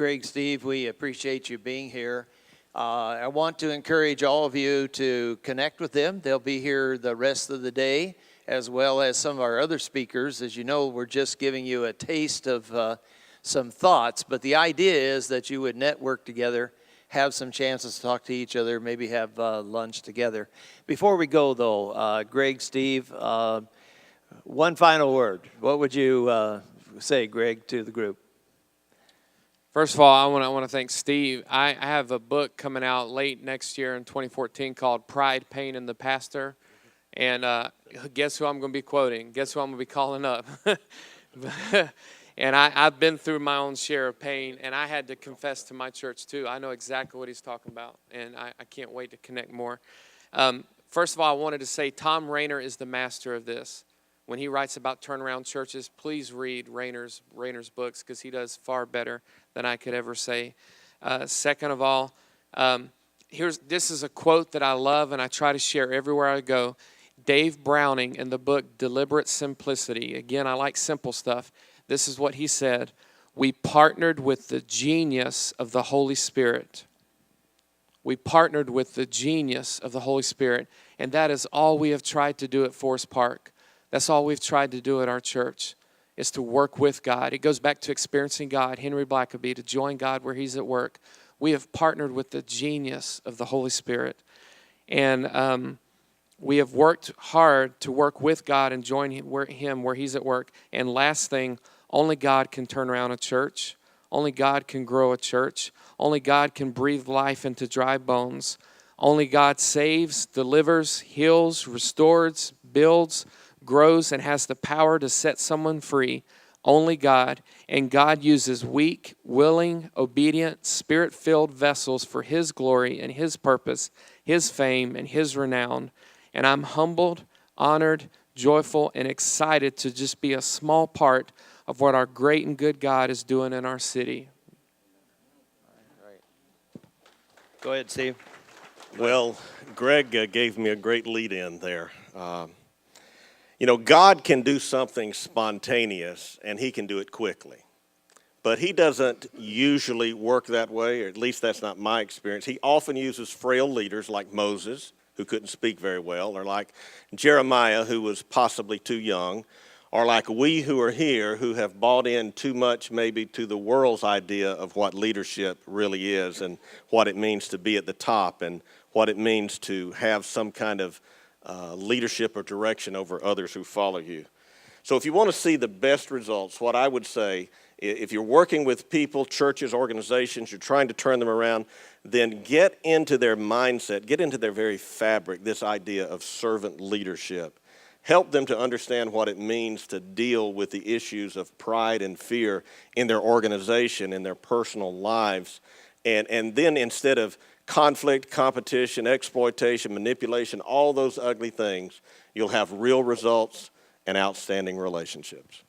Greg, Steve, we appreciate you being here. I want to encourage all of you to connect with them. They'll be here the rest of the day, as well as some of our other speakers. As you know, we're just giving you a taste of some thoughts, but the idea is that you would network together, have some chances to talk to each other, maybe have lunch together. Before we go, though, Greg, Steve, one final word. What would you say, Greg, to the group? First of all, I want to thank Steve. I have a book coming out late next year in 2014 called Pride, Pain, and the Pastor. And guess who I'm going to be quoting? Guess who I'm going to be calling up? And I've been through my own share of pain, and I had to confess to my church too. I know exactly what he's talking about, and I can't wait to connect more. First of all, I wanted to say Tom Rainer is the master of this. When he writes about turnaround churches, please read Rainer's books, because he does far better than I could ever say. Second of all, this is a quote that I love and I try to share everywhere I go. Dave Browning in the book Deliberate Simplicity. Again, I like simple stuff. This is what he said. We partnered with the genius of the Holy Spirit. We partnered with the genius of the Holy Spirit. And that is all we have tried to do at Forest Park. That's all we've tried to do at our church, is to work with God. It goes back to experiencing God. Henry Blackaby, to join God where he's at work. We have partnered with the genius of the Holy Spirit. And we have worked hard to work with God and join him where he's at work. And last thing, only God can turn around a church. Only God can grow a church. Only God can breathe life into dry bones. Only God saves, delivers, heals, restores, builds, grows, and has the power to set someone free. Only God. And God uses weak, willing, obedient, spirit-filled vessels for his glory and his purpose, his fame and his renown. And I'm humbled, honored, joyful, and excited to just be a small part of what our great and good God is doing in our city. All right. Go ahead, Steve. Well, Greg gave me a great lead-in there. You know, God can do something spontaneous, and he can do it quickly. But he doesn't usually work that way, or at least that's not my experience. He often uses frail leaders like Moses, who couldn't speak very well, or like Jeremiah, who was possibly too young, or like we who are here who have bought in too much maybe to the world's idea of what leadership really is and what it means to be at the top and what it means to have some kind of leadership or direction over others who follow you. So if you want to see the best results, what I would say, if you're working with people, churches, organizations, you're trying to turn them around, then get into their mindset, get into their very fabric, this idea of servant leadership. Help them to understand what it means to deal with the issues of pride and fear in their organization, in their personal lives. And then instead of conflict, competition, exploitation, manipulation, all those ugly things, you'll have real results and outstanding relationships.